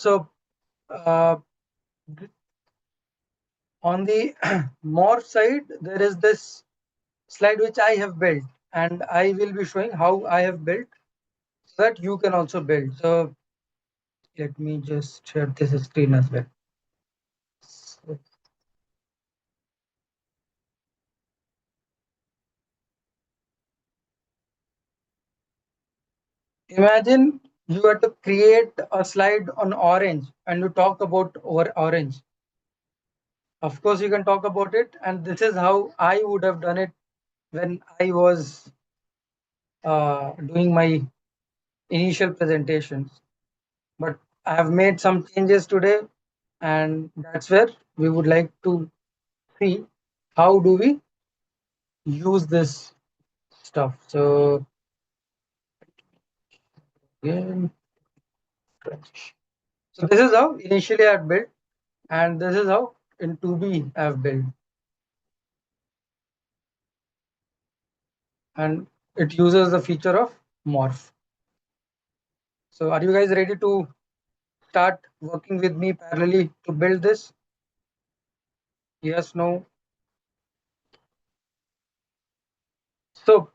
So uh, on the Morph side, there is this slide which I have built, and I will be showing how I have built so that you can also build. So let me just share this screen as well. So imagine you have to create a slide on orange and you talk about over orange. Of course, you can talk about it, and this is how I would have done it when I was doing my initial presentations. But I have made some changes today, and that's where we would like to see how do we use this stuff. So again, so this is how initially I built, and this is how in 2B I have built, and it uses the feature of morph. So are you guys ready to start working with me parallelly to build this? Yes, no. So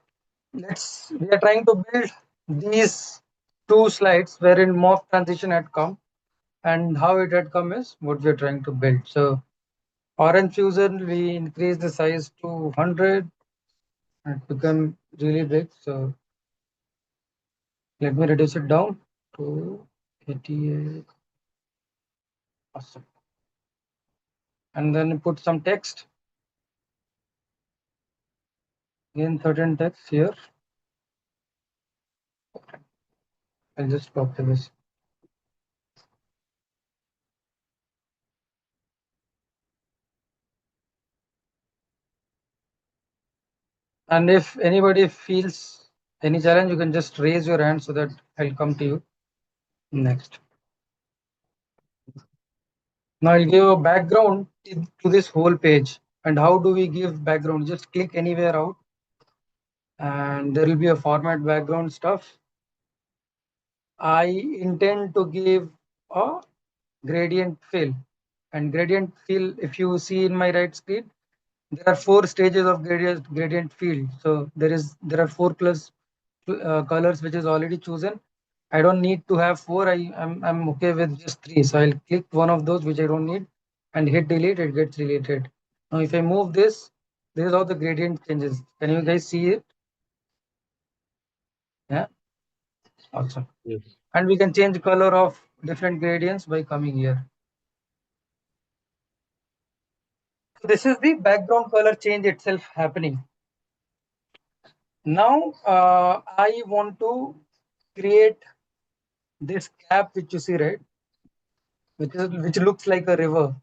we are trying to build these two slides wherein morph transition had come, and how it had come is what we are trying to build. So orange fusion, we increase the size to 100 and it become really big. So let me reduce it down to 88. Awesome. And then put some text. Again, certain text here. I'll just copy this. And if anybody feels any challenge, you can just raise your hand so that I'll come to you next. Now I'll give a background to this whole page. And how do we give background? Just click anywhere out and there will be a format background stuff. I intend to give a gradient fill, and gradient fill, if you see in my right screen, there are 4 stages of gradient field. So there are 4 colors which is already chosen. I don't need to have 4. I'm okay with just 3. So I'll click one of those which I don't need and hit delete. It gets deleted. Now if I move this, this is how the gradient changes. Can you guys see it? Yeah, awesome. Yes. And we can change color of different gradients by coming here. So this is the background color change itself happening. Now I want to create this cap which you see, right, which looks like a river,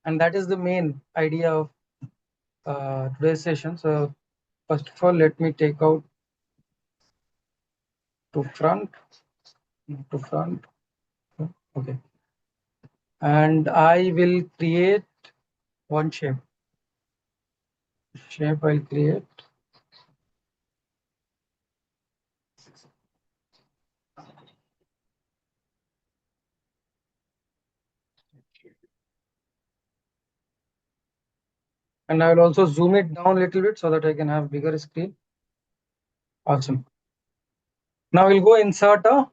and that is the main idea of today's session. So first of all, let me take out to front, to front. Okay, and I will create one shape. I'll create. And I will also zoom it down a little bit so that I can have bigger screen. Awesome. Now we'll go insert a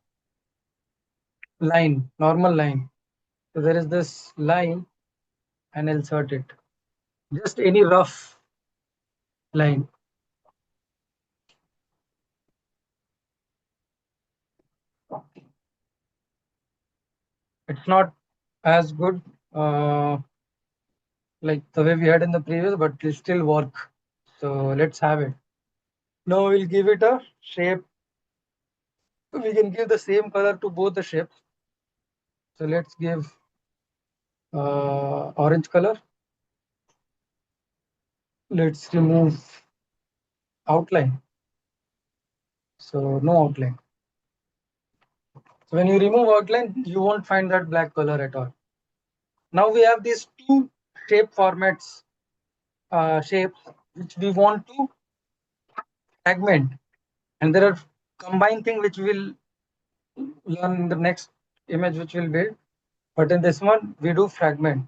line, normal line. So there is this line and insert it. Just any rough line. It's not as good like the way we had in the previous, but it'll still work. So let's have it. Now we'll give it a shape. We can give the same color to both the shapes. So let's give orange color. Let's remove outline. So no outline. So when you remove outline, you won't find that black color at all. Now we have these two shape formats, shapes which we want to fragment, and there are combined thing which will learn in the next image which we'll build. But in this one, we do fragment.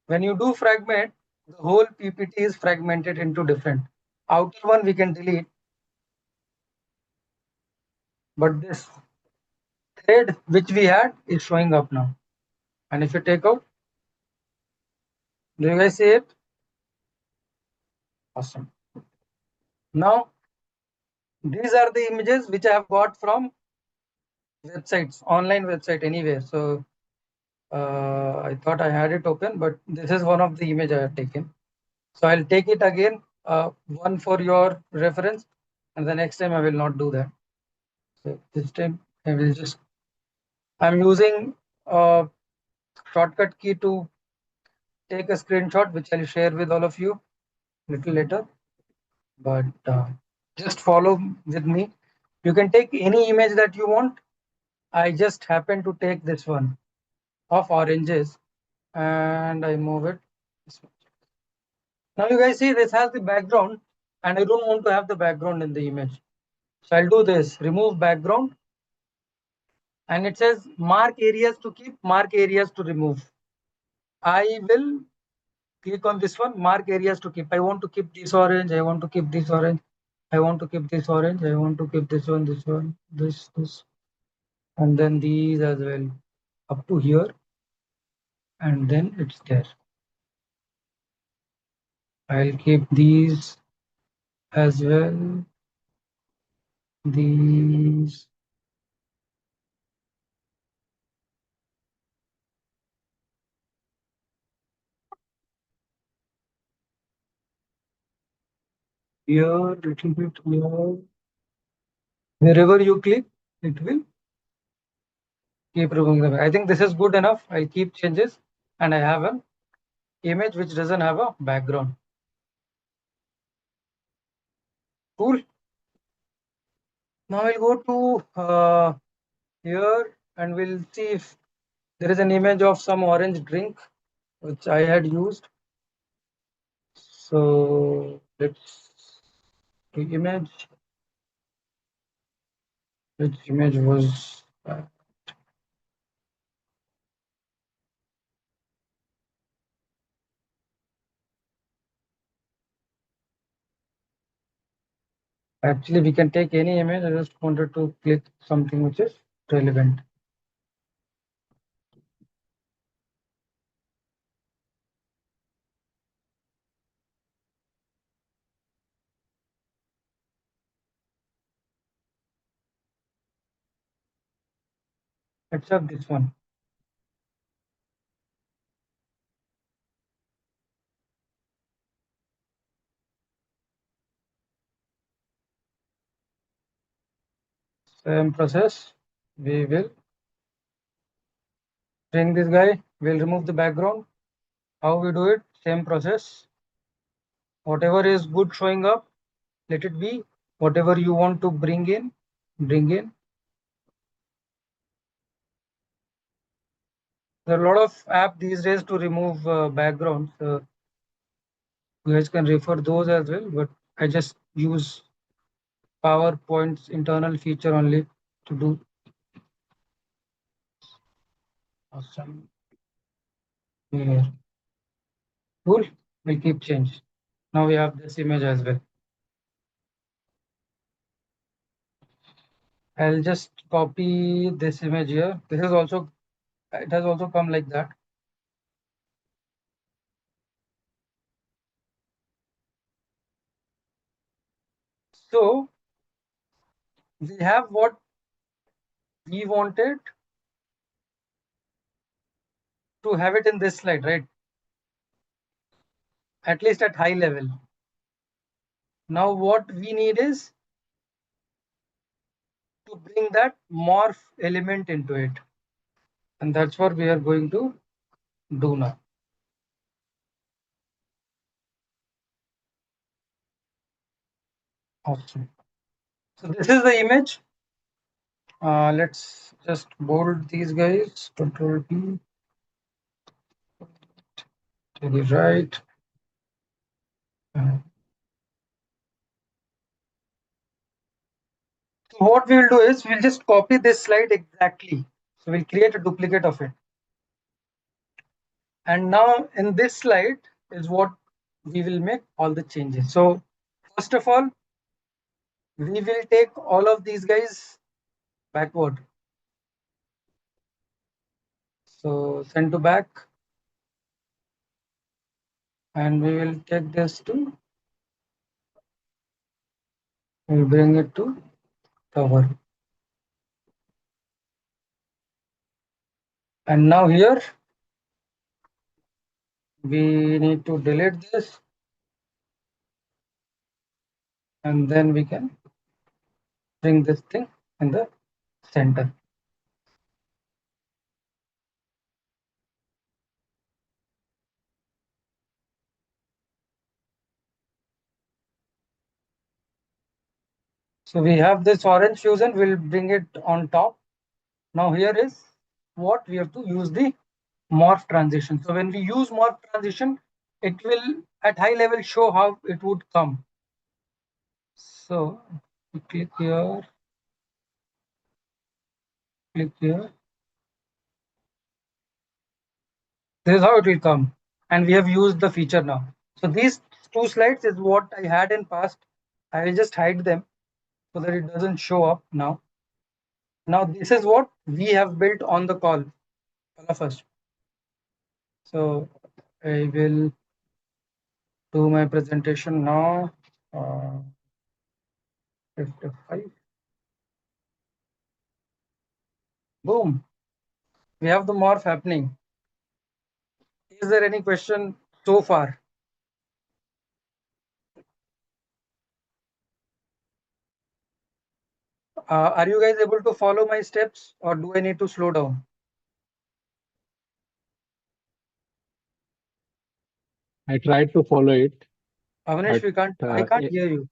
When you do fragment, the whole PPT is fragmented into different. Outer one we can delete, but this thread which we had is showing up now. And if you take out, do you guys see it? Awesome. Now, these are the images which I have got from websites, online website anywhere. So I thought I had it open, but this is one of the image I have taken. So I'll take it again, one for your reference, and the next time I will not do that. So this time I will just, I'm using a shortcut key to take a screenshot, which I'll share with all of you little later. But just follow with me. You can take any image that you want. I just happen to take this one of oranges and I move it. Now you guys see this has the background and I don't want to have the background in the image. So I'll do this, remove background, and it says mark areas to keep, mark areas to remove. I will click on this one, mark areas to keep. I want to keep this orange, I want to keep this orange, I want to keep this orange, I want to keep this one, this, and then these as well up to here, and then it's there. I'll keep these as well, these. Here, little bit here. Wherever you click, it will keep removing them. I think this is good enough. I'll keep changes, and I have an image which doesn't have a background. Cool. Now I'll go to here and we'll see if there is an image of some orange drink which I had used. So let's do image. Which image was actually we can take any image. I just wanted to click something which is relevant. Except this one. Same process. We will bring this guy. We'll remove the background. How we do it? Same process. Whatever is good showing up, let it be. Whatever you want to bring in, bring in. There are a lot of apps these days to remove backgrounds. You guys can refer those as well, but I just use PowerPoint's internal feature only to do. Awesome. Here. Cool. We'll keep change. Now we have this image as well. I'll just copy this image here. This is also, it has also come like that. So we have what we wanted to have it in this slide, right? At least at high level. Now what we need is to bring that morph element into it. And that's what we are going to do now. Awesome. So this is the image. Let's just bold these guys. Control P to the right. So what we'll do is we'll just copy this slide exactly. So we'll create a duplicate of it. And now in this slide is what we will make all the changes. So first of all, we will take all of these guys backward. So send to back, and we will take this to, we'll bring it to cover. And now here we need to delete this, and then we can bring this thing in the center. So we have this orange fusion, we'll bring it on top. Now here is what we have to use the morph transition. So when we use morph transition, it will at high level show how it would come. So click here, click here. This is how it will come. And we have used the feature now. So these two slides is what I had in past. I will just hide them so that it doesn't show up now. Now this is what we have built on the call, all of us. So I will do my presentation now. 55. Boom. We have the morph happening. Is there any question so far? Are you guys able to follow my steps, or do I need to slow down? I tried to follow it, Avanish, but we can't. I can't hear you.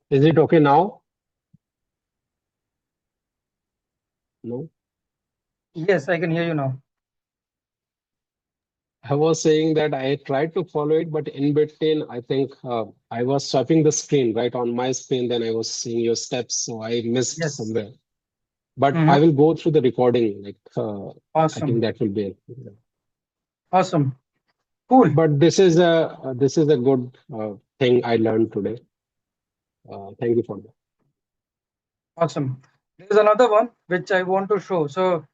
is it okay now? No. Yes, I can hear you now. I was saying that I tried to follow it, but in between, I think I was swiping the screen right on my screen. Then I was seeing your steps, so I missed Yes. somewhere. But Mhm. I will go through the recording. I think Awesome. that will be. Awesome. Cool. But this is a good thing I learned today. Thank you for that. Awesome. There's another one which I want to show. So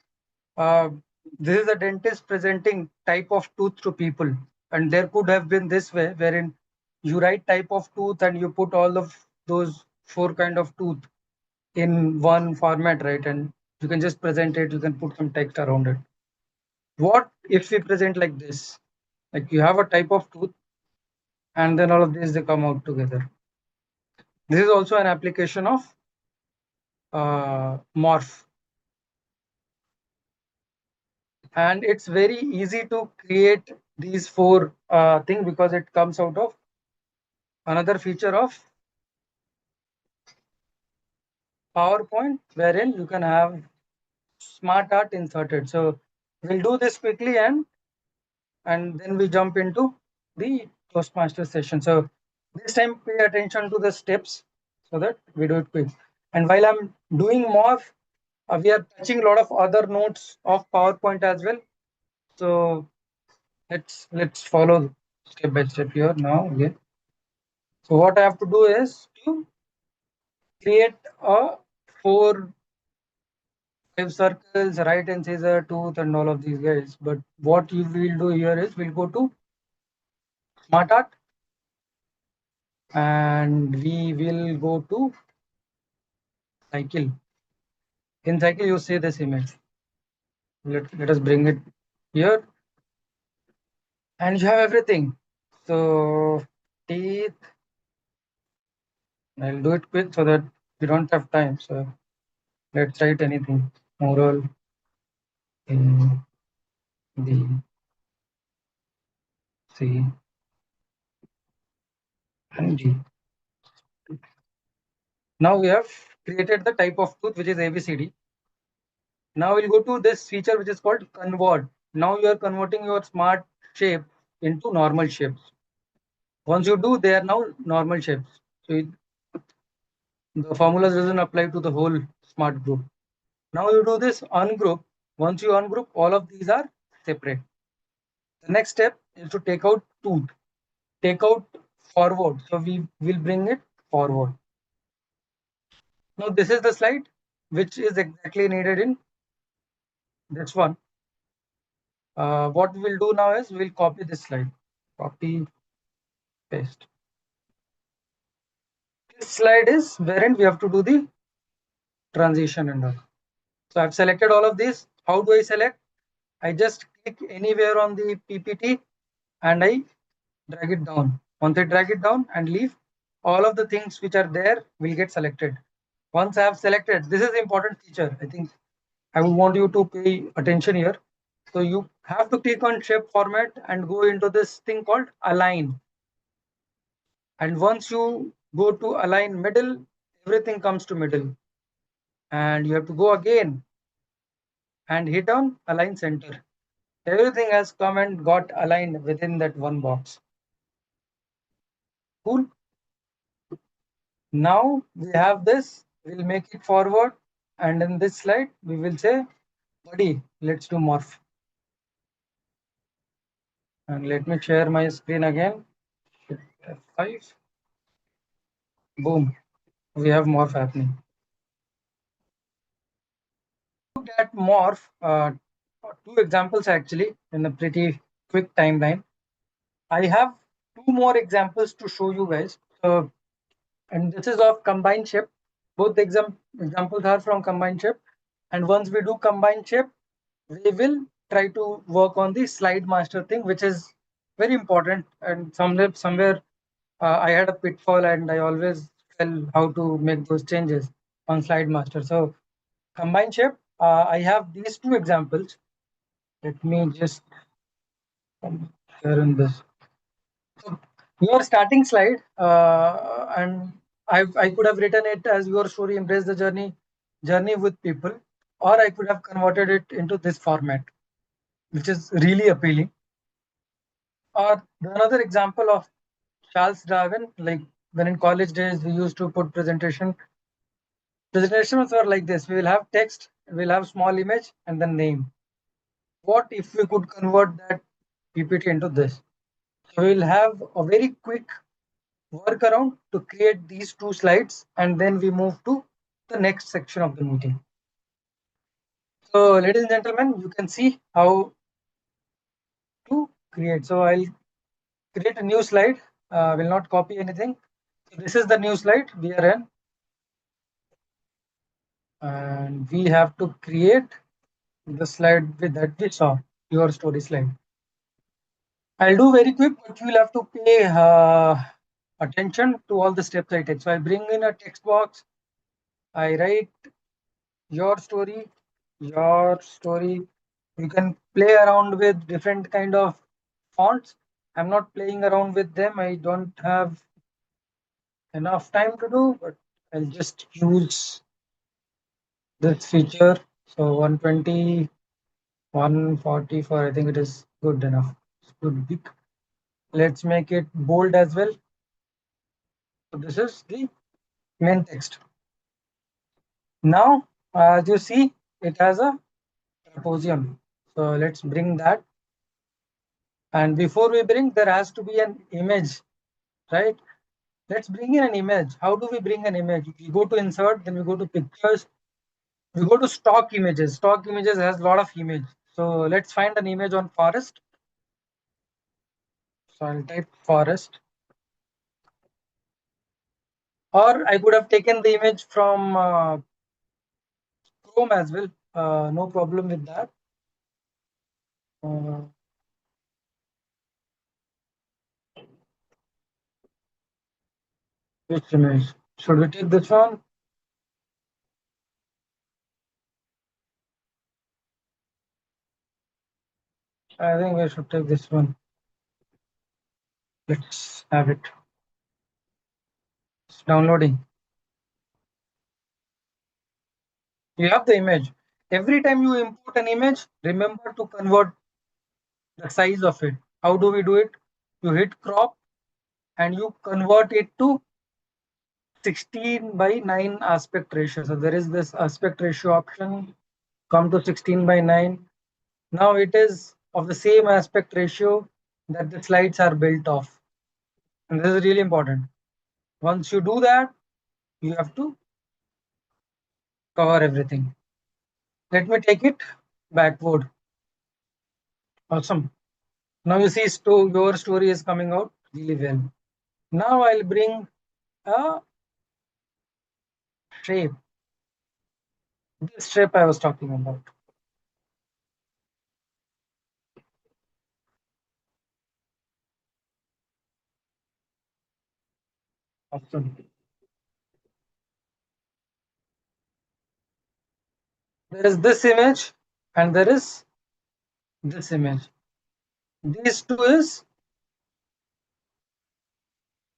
uh, this is a dentist presenting type of tooth to people, and there could have been this way wherein you write type of tooth and you put all of those four kind of tooth in one format, right? And you can just present it. You can put some text around it. What if we present like this? Like you have a type of tooth, and then all of these they come out together. This is also an application of Morph, and it's very easy to create these four things because it comes out of another feature of PowerPoint, wherein you can have smart art inserted. So we'll do this quickly, and then we jump into the Toastmaster session. So this time pay attention to the steps so that we do it quick. And while I'm doing more, we are touching a lot of other notes of PowerPoint as well. So let's follow step by step here now again. So what I have to do is to create a four, five circles, right incisor, tooth, and all of these guys. But what you will do here is we'll go to Smart Art, and we will go to Cycle. In Cycle, you see this image. Let us bring it here, and you have everything. So teeth. I'll do it quick so that we don't have time. So let's write anything. Moral in the C and G. Now we have created the type of tooth which is ABCD. Now we'll go to this feature which is called convert. Now you are converting your smart shape into normal shapes. Once you do, they are now normal shapes. So the formulas doesn't apply to the whole smart group. Now you do this ungroup. Once you ungroup, all of these are separate. The next step is to take out tooth. Take out forward. So we will bring it forward. Now this is the slide which is exactly needed in this one. What we will do now is we'll copy this slide. Copy, paste. This slide is wherein we have to do the transition and all. So I've selected all of these. How do I select? I just click anywhere on the PPT and I drag it down. Once I drag it down and leave, all of the things which are there will get selected. Once I have selected, this is the important feature. I think I would want you to pay attention here. So you have to click on shape format and go into this thing called align. And once you go to align middle, everything comes to middle. And you have to go again and hit on align center. Everything has come and got aligned within that one box. Cool. Now we have this, we'll make it forward. And in this slide, we will say, buddy, let's do morph. And let me share my screen again. F5. Boom. We have morph happening. Look at morph, two examples actually in a pretty quick timeline. I have two more examples to show you guys. So, and this is of combined shape. Both the examples are from combined shape. And once we do combined shape, we will try to work on the slide master thing, which is very important. And somewhere I had a pitfall and I always tell how to make those changes on slide master. So combined shape, I have these two examples. Let me just share in this. So your starting slide, and I could have written it as your story, embrace the journey with people, or I could have converted it into this format, which is really appealing. Or another example of Charles Darwin, like when in college days we used to put presentations are like this. We will have text, we'll have small image, and then name. What if we could convert that PPT into this? So we'll have a very quick workaround to create these two slides, and then we move to the next section of the meeting. So ladies and gentlemen, you can see how to create. So I'll create a new slide. Will not copy anything. So this is the new slide we are in, and we have to create the slide with that we saw, your story slide. I'll do very quick, but you will have to pay attention to all the steps I take. So I bring in a text box. I write your story, your story. You can play around with different kind of fonts. I'm not playing around with them. I don't have enough time to do, but I'll just use this feature. So 120, 144, I think it is good enough. It's good big. Let's make it bold as well. So this is the main text. Now, as you see, it has a trapezium. So let's bring that. And before we bring, there has to be an image, right? Let's bring in an image. How do we bring an image? We go to insert, then we go to pictures. We go to stock images. Stock images has a lot of image. So let's find an image on forest. So I'll type forest. Or I could have taken the image from Chrome as well. No problem with that. Uh, which image? Should we take this one? I think we should take this one. Let's have it. It's downloading. You have the image. Every time you import an image, remember to convert the size of it. How do we do it? You hit crop and you convert it to 16:9 aspect ratio. So there is this aspect ratio option. come to 16 by 9. Now it is of the same aspect ratio that the slides are built of. And this is really important. Once you do that, you have to cover everything. Let me take it backward. Awesome. Now you see your story is coming out really well. Now I'll bring a shape. This shape I was talking about. Awesome. There is this image and there is this image. These two is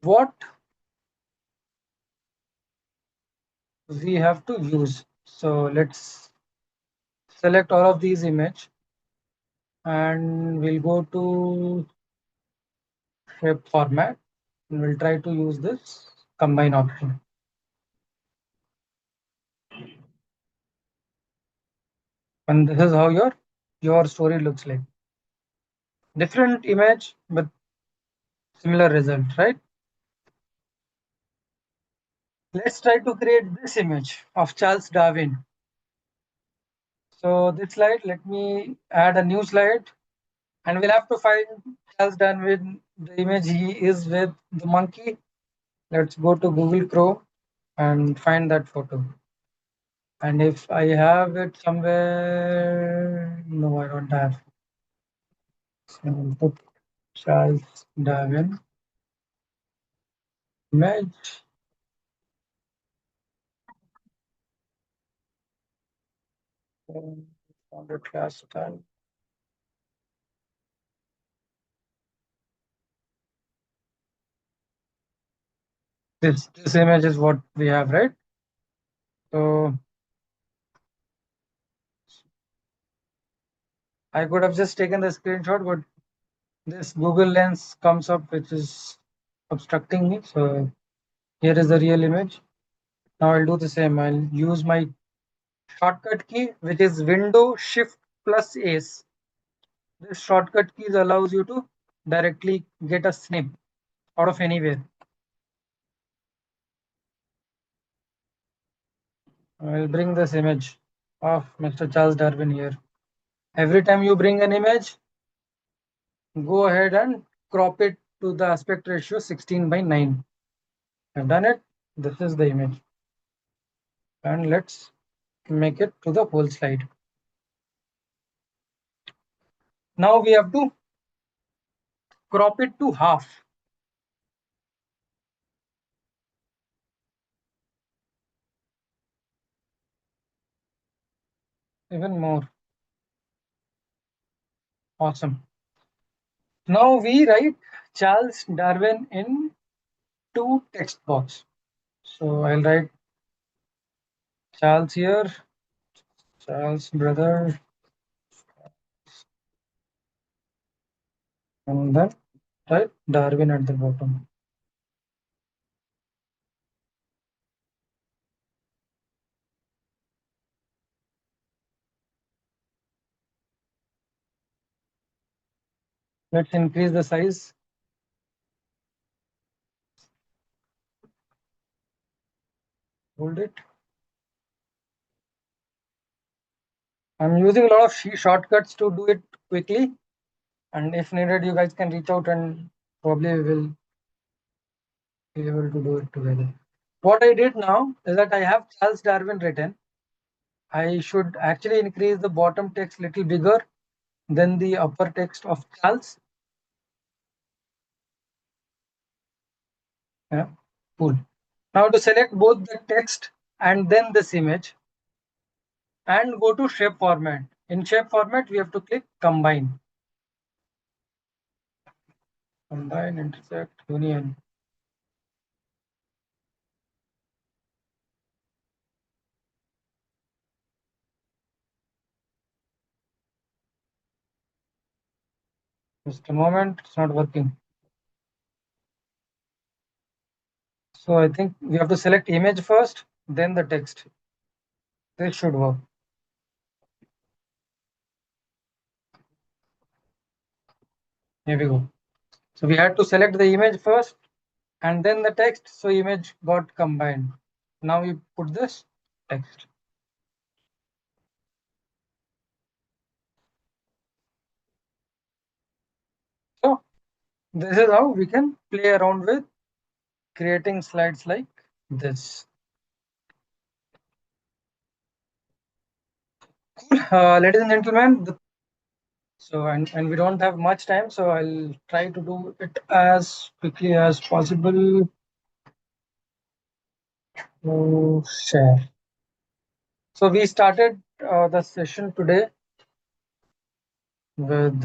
what we have to use. So let's select all of these image and we'll go to shape format and we'll try to use this combine option. And this is how your story looks like. Different image but similar result, right? Let's try to create this image of Charles Darwin. So this slide, let me add a new slide and we'll have to find Charles Darwin, the image he is with the monkey. Let's go to Google Chrome and find that photo. And if I have it somewhere, no, I don't have. So I'll put Charles Darwin image. Found it last time. This image is what we have, right? So I could have just taken the screenshot, but this Google Lens comes up, which is obstructing me. So here is the real image. Now I'll do the same. I'll use my shortcut key, which is Window Shift plus Ace. This shortcut keys allows you to directly get a snip out of anywhere. I'll bring this image of Mr. Charles Darwin here. Every time you bring an image, go ahead and crop it to the aspect ratio 16 by 9. I've done it. This is the image. And let's make it to the whole slide. Now we have to crop it to half. Even more. Awesome. Now we write Charles Darwin in two text box. So I'll write Charles here, Charles brother, and then write Darwin at the bottom. Let's increase the size. Hold it. I'm using a lot of shortcuts to do it quickly. And if needed, you guys can reach out and probably we will be able to do it together. What I did now is that I have Charles Darwin written. I should actually increase the bottom text little bigger than the upper text of Charles. Yeah, cool. Now to select both the text and then this image and go to shape format. In shape format, we have to click combine. Combine, intersect, union. Just a moment, it's not working. So I think we have to select image first, then the text. This should work. Here we go. So we had to select the image first and then the text. So image got combined. Now we put this text. So this is how we can play around with creating slides like this. Cool. Ladies and gentlemen, and we don't have much time, so I'll try to do it as quickly as possible. To share. So we started the session today with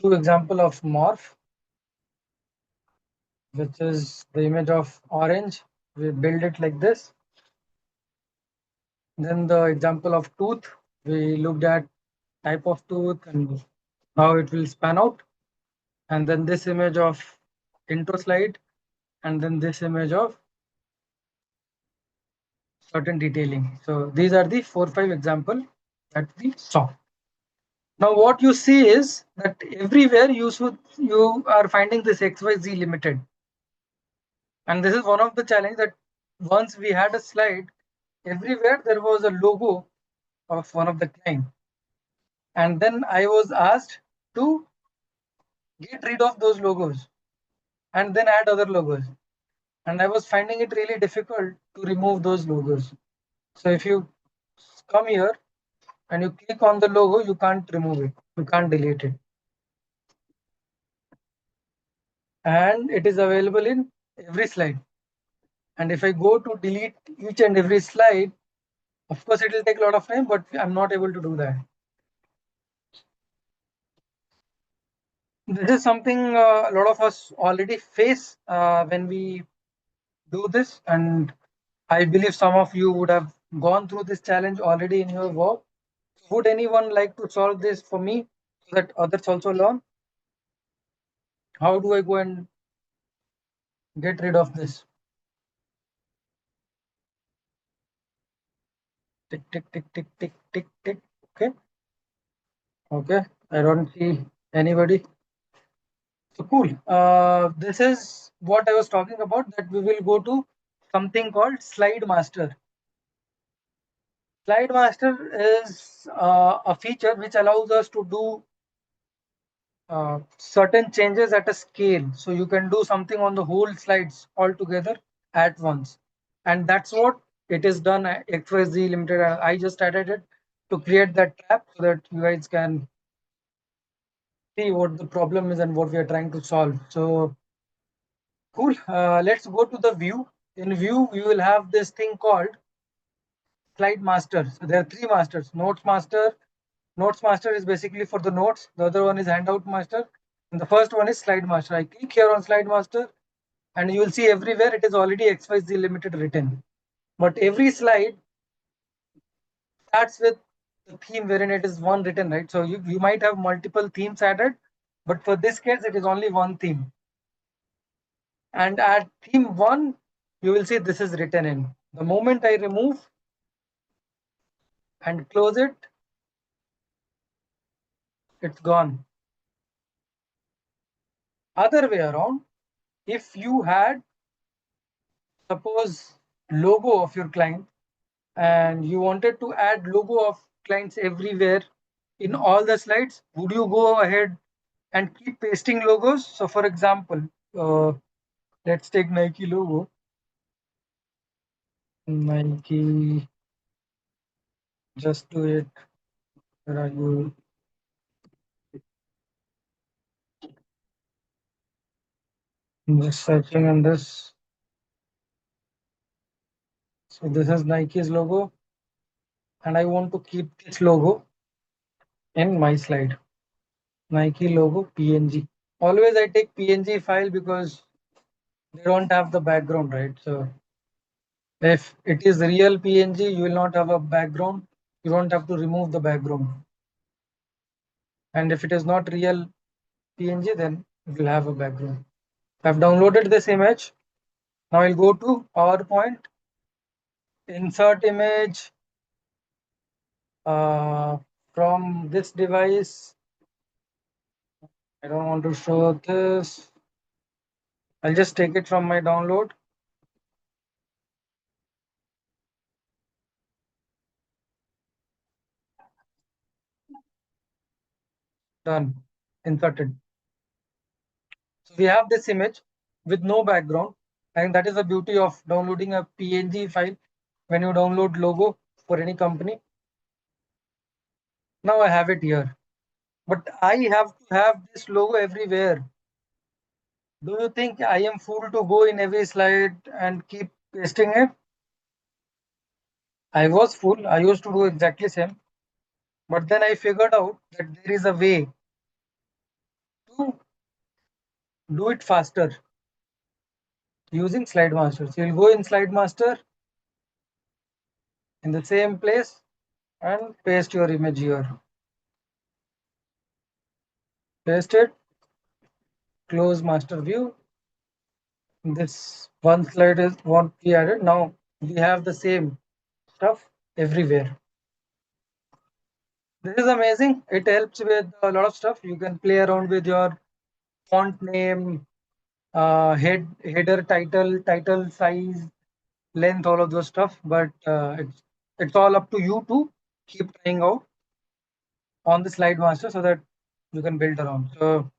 two example of morph, which is the image of orange. We build it like this. Then the example of tooth, we looked at type of tooth and how it will span out. And then this image of intro slide, and then this image of certain detailing. So these are the 4-5 example that we saw. Now what you see is that everywhere you are finding this XYZ limited. And this is one of the challenge that once we had a slide, everywhere there was a logo of one of the client. And then I was asked to get rid of those logos and then add other logos. And I was finding it really difficult to remove those logos. So if you come here and you click on the logo, you can't remove it. You can't delete it. And it is available in every slide. And if I go to delete each and every slide, of course, it will take a lot of time, but I'm not able to do that. This is something a lot of us already face when we do this. And I believe some of you would have gone through this challenge already in your work. Would anyone like to solve this for me so that others also learn? How do I go and get rid of this? Tick, tick, tick, tick, tick, tick, tick. Okay. Okay. I don't see anybody. So cool. This is what I was talking about, that we will go to something called Slide Master. Slide Master is a feature which allows us to do certain changes at a scale. So you can do something on the whole slides altogether at once. And that's what it is done at XYZ Limited. I just added it to create that tab so that you guys can see what the problem is and what we are trying to solve. So cool. Let's go to the view. In view, you will have this thing called slide master. So there are three masters. Notes master. Notes master is basically for the notes. The other one is handout master. And the first one is slide master. I click here on slide master and you will see everywhere it is already XYZ limited written. But every slide starts with the theme wherein it is one written, right? So you might have multiple themes added, but for this case, it is only one theme. And at theme one, you will see this is written in. The moment I remove and close it, it's gone. Other way around, if you had, suppose, logo of your client and you wanted to add logo of clients everywhere in all the slides, would you go ahead and keep pasting logos? So for example, let's take Nike logo. Nike, just do it. Where are you? I'm just searching on this. So this is Nike's logo, and I want to keep this logo in my slide. Nike logo PNG. Always I take PNG file because they don't have the background, right? So if it is real PNG, you will not have a background. You don't have to remove the background. And if it is not real PNG, then it will have a background. I've downloaded this image. Now I'll go to PowerPoint, insert image from this device. I don't want to show this. I'll just take it from my download. Done. Inserted. So we have this image with no background, and that is the beauty of downloading a PNG file when you download logo for any company. Now I have it here, but I have to have this logo everywhere. Do you think I am fool to go in every slide and keep pasting it? I was fool. I used to do exactly same, but then I figured out that there is a way to do it faster using slide master. So you'll go in slide master in the same place and paste your image here. Paste it, close master view. This one slide is what we added. Now we have the same stuff everywhere. This is amazing. It helps with a lot of stuff. You can play around with your font name, header, title size, length, all of those stuff. But it's all up to you to keep trying out on the slide master so that you can build around. So